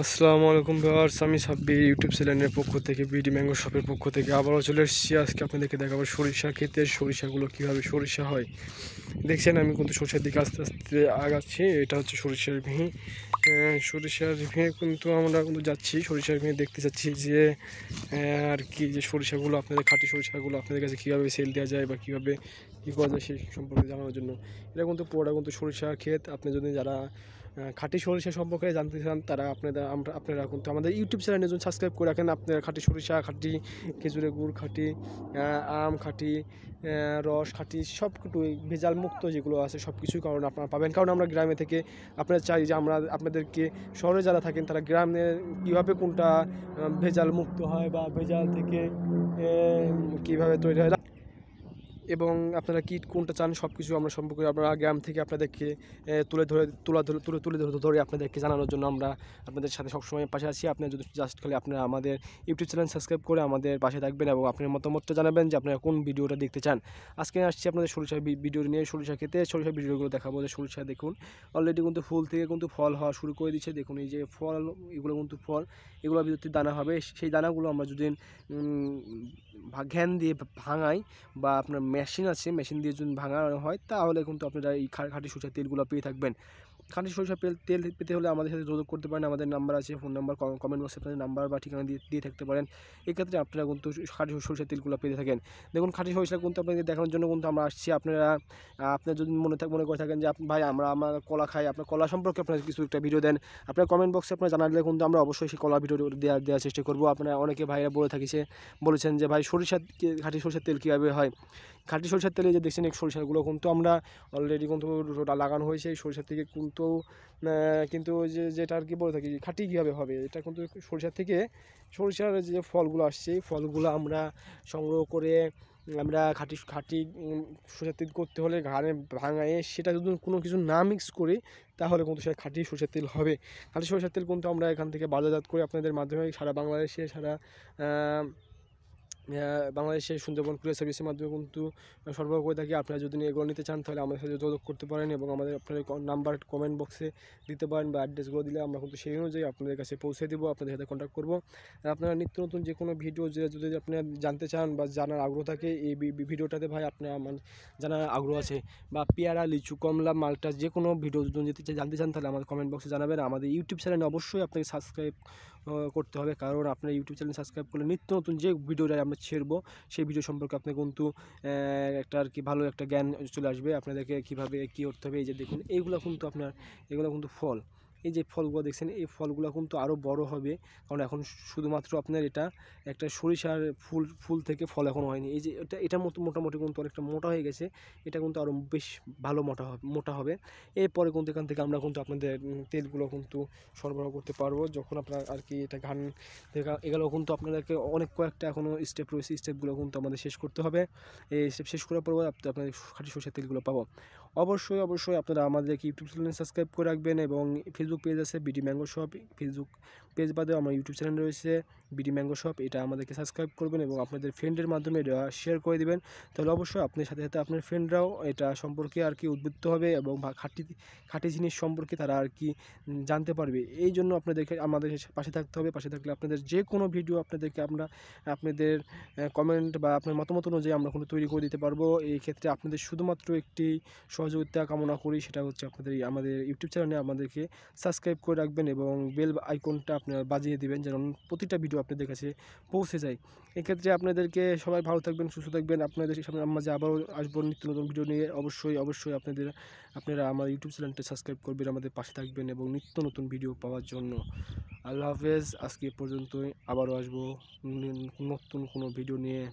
আসসালামু আলাইকুম ভিউয়ার্স, আমি সাব্বির ইউটিউব চ্যানেলের পক্ষ থেকে বিডি ম্যাঙ্গো শপের পক্ষ থেকে আবারও চলে এসেছি। আজকে আপনাদেরকে দেখাবো সরিষা ক্ষেতের সরিষাগুলো কীভাবে সরিষা হয়। দেখছেন আমি কিন্তু সরিষার দিকে আস্তে আস্তে আগাচ্ছি। এটা হচ্ছে সরিষার ভেঁ। সরিষার ভেঁ কিন্তু আমরা কিন্তু যাচ্ছি, সরিষার ভেঁ দেখতে যাচ্ছি যে আর কি যে সরিষাগুলো আপনাদের খাঁটি সরিষাগুলো আপনাদের কাছে কীভাবে সেল দেওয়া যায় বা কীভাবে কী করা যায় সেই সম্পর্কে জানানোর জন্য। এটা কিন্তু পুরোটা কিন্তু সরিষা ক্ষেত। আপনি যদি যারা খাঁটি সরিষা সম্পর্কে জানতে চান তারা আপনারা কিন্তু আমাদের ইউটিউব চ্যানেলের জন্য সাবস্ক্রাইব করে রাখেন। আপনারা খাঁটি সরিষা, খাঁটি খেজুরের গুড়, খাঁটি আম, খাঁটি রস, খাঁটি সব কিছু ভেজাল মুক্ত যেগুলো আছে সব কিছুই কারণ আপনারা পাবেন। কারণ আমরা গ্রামে থেকে আপনারা চাই যে আমরা আপনাদেরকে শহরে যারা থাকেন তারা গ্রামে কীভাবে কোনটা ভেজাল মুক্ত হয় বা ভেজাল থেকে কীভাবে তৈরি হয় এবং আপনারা কী কোনটা চান সব কিছু আমরা সম্পর্কে আমরা গ্রাম থেকে আপনাদেরকে তুলে ধরে আপনাদেরকে জানানোর জন্য আমরা আপনাদের সাথে সবসময় পাশে আছি। আপনারা যদি জাস্ট খালি আপনারা আমাদের ইউটিউব চ্যানেল সাবস্ক্রাইব করে আমাদের পাশে থাকবেন এবং আপনার মতামতটা জানাবেন যে আপনারা কোন ভিডিওটা দেখতে চান। আজকে আসছি আপনাদের সরিষা ভিডিও নিয়ে, সরিষা খেতে সরিষা ভিডিওগুলো দেখাবো। যে সরিষা দেখুন অলরেডি কিন্তু ফুল থেকে কিন্তু ফল হওয়া শুরু করে দিচ্ছে। দেখুন এই যে ফল, এগুলো কিন্তু ফল, এগুলো ভিতরে দানা হবে। সেই দানাগুলো আমরা যদি ঘ্যান দিয়ে ভাঙাই বা আপনার মেশিন আছে, মেশিন দিয়ে যদি ভাঙানো হয় তাহলে কিন্তু আপনারা এই খাঁটি সরিষার তেলগুলো পেয়ে থাকবেন। খাঁটি সরিষার তেল পেতে হলে আমাদের সাথে যোগাযোগ করতে পারেন। আমাদের নাম্বার আছে, ফোন নাম্বার কমেন্ট বক্সে আপনাদের নাম্বার বা ঠিকানা দিয়ে থাকতে পারেন। এক্ষেত্রে আপনারা কিন্তু খাঁটি সরিষার তেলগুলো পেতে থাকেন। দেখুন খাঁটি সরিষা কিন্তু আপনাদের দেখানোর জন্য কিন্তু আমরা আসছি। আপনার যদি মনে করে থাকেন যে ভাই আমার কলা খাই, আপনার কলা সম্পর্কে আপনার কিছু একটা ভিডিও দেন, আপনার কমেন্ট বক্সে আপনার জানালে কিন্তু আমরা অবশ্যই সেই কলা ভিডিও দেওয়ার চেষ্টা করবো। আপনারা অনেকে ভাইরা বলেছেন যে ভাই খাঁটি সরিষার তেল কীভাবে হয়। খাঁটি সরিষার তেলে যে দেখছেন এই সরিষাগুলো কিন্তু আমরা অলরেডি কিন্তু লাগানো হয়েছে। এই সরিষার থেকে কিন্তু যেটা আর কি বলে থাকি খাঁটি কীভাবে হবে, এটা কিন্তু সরিষার যে ফলগুলো আসছে এই ফলগুলো আমরা সংগ্রহ করে আমরা খাঁটি সরিষার তেল করতে হলে ঘাড়ে ভাঙায় সেটা যদি কোনো কিছু না মিক্স করি তাহলে কিন্তু সেটা খাঁটি সরিষার তেল হবে। খাঁটি সরিষার তেল কিন্তু আমরা এখান থেকে বাজারজাত করে আপনাদের মাধ্যমে সারা বাংলাদেশে সুন্দরবন কুরিয়ার সার্ভিসের মাধ্যমে কিন্তু সরবরাহ করে থাকি। আপনারা যদি এগুলো নিতে চান তাহলে আমাদের সাথে যোগাযোগ করতে পারেন এবং আপনাদের নাম্বার কমেন্ট বক্সে দিতে পারেন বা অ্যাড্রেসগুলো দিলে আমরা কিন্তু সেই অনুযায়ী আপনাদের কাছে পৌঁছে দেবো, আপনাদের সাথে কন্ট্যাক্ট করবো। আপনারা নিত্য নতুন যে কোনো ভিডিও যদি আপনারা জানতে চান বা জানার আগ্রহ থাকে এই ভিডিওটাতে ভাই আপনার আমার জানার আগ্রহ আছে বা পেয়ারা, লিচু, কমলা, মালটা যে কোনো ভিডিও যদি জানতে চান তাহলে আমাদের কমেন্ট বক্সে জানাবেন। আমাদের ইউটিউব চ্যানেলে অবশ্যই আপনাকে সাবস্ক্রাইব করতে হবে, কারণ আপনার ইউটিউব চ্যানেল সাবস্ক্রাইব করলে নিত্য নতুন যে ভিডিওটা আমরা ছেড়বো সেই ভিডিও সম্পর্কে আপনি কিন্তু একটা আর কি ভালো একটা জ্ঞান চলে আসবে আপনাদেরকে কীভাবে কী করতে হবে। এই যে দেখুন এগুলো কিন্তু ফল, এই যে ফলগুলো দেখছেন এই ফলগুলো কিন্তু আরও বড় হবে, কারণ এখন শুধুমাত্র আপনার এটা একটা সরিষার ফুল থেকে ফল এখনও হয়নি। এই যে এটা মোটামুটি কিন্তু অনেকটা মোটা হয়ে গেছে, এটা কিন্তু আরও বেশ ভালো মোটা হবে। এরপরে কিন্তু এখান থেকে আমরা কিন্তু আপনাদের তেলগুলো কিন্তু সরবরাহ করতে পারবো যখন আপনার আর কি এটা ঘান এগুলো কিন্তু আপনাদেরকে অনেক কয়েকটা এখনও স্টেপ রয়েছে, স্টেপগুলো কিন্তু আমাদের শেষ করতে হবে। এই স্টেপ শেষ করার পর আপনাদের খাঁটি সরিষার তেলগুলো পাবো। অবশ্যই আপনারা আমাদেরকে ইউটিউব চ্যানেল সাবস্ক্রাইব করে রাখবেন এবং ফেসবুক পেজ আছে BD mango shop, Facebook page বাদেও আমার ইউটিউব চ্যানেল রয়েছে বিডি ম্যাঙ্গো শপ, এটা আমাদেরকে সাবস্ক্রাইব করবেন এবং আপনাদের ফ্রেন্ডের মাধ্যমে এটা শেয়ার করে দেবেন। তাহলে অবশ্যই আপনার সাথে আপনার ফ্রেন্ডরাও এটা সম্পর্কে আর কি উদ্বুদ্ধ হবে এবং খাঁটি জিনিস সম্পর্কে তারা আর কি জানতে পারবে। এই জন্য আপনাদেরকে আমাদের পাশে থাকতে হবে। পাশে থাকলে আপনাদের যে কোনো ভিডিও আপনাদের কমেন্ট বা আপনার মতামত অনুযায়ী আমরা কিন্তু তৈরি করে দিতে পারবো। এই ক্ষেত্রে আপনাদের শুধুমাত্র একটি সহযোগিতা কামনা করি, সেটা হচ্ছে আমাদের ইউটিউব চ্যানেলে আমাদেরকে সাবস্ক্রাইব করে রাখবেন এবং বেল আইকনটা আপনারা বাজিয়ে দেবেন যেন প্রতিটা ভিডিও আপনাদের কাছে পৌঁছে যায়। এক্ষেত্রে আপনাদেরকে সবাই ভালো থাকবেন, সুস্থ থাকবেন। আপনাদের সামনে মাঝে আবারও আসবো নিত্য নতুন ভিডিও নিয়ে। অবশ্যই আপনারা আমার ইউটিউব চ্যানেলটা সাবস্ক্রাইব করবেন, আমাদের পাশে থাকবেন এবং নিত্য নতুন ভিডিও পাওয়ার জন্য। আল্লাহ হাফেজ। আজকে পর্যন্তই, আবারও আসবো নতুন কোনো ভিডিও নিয়ে।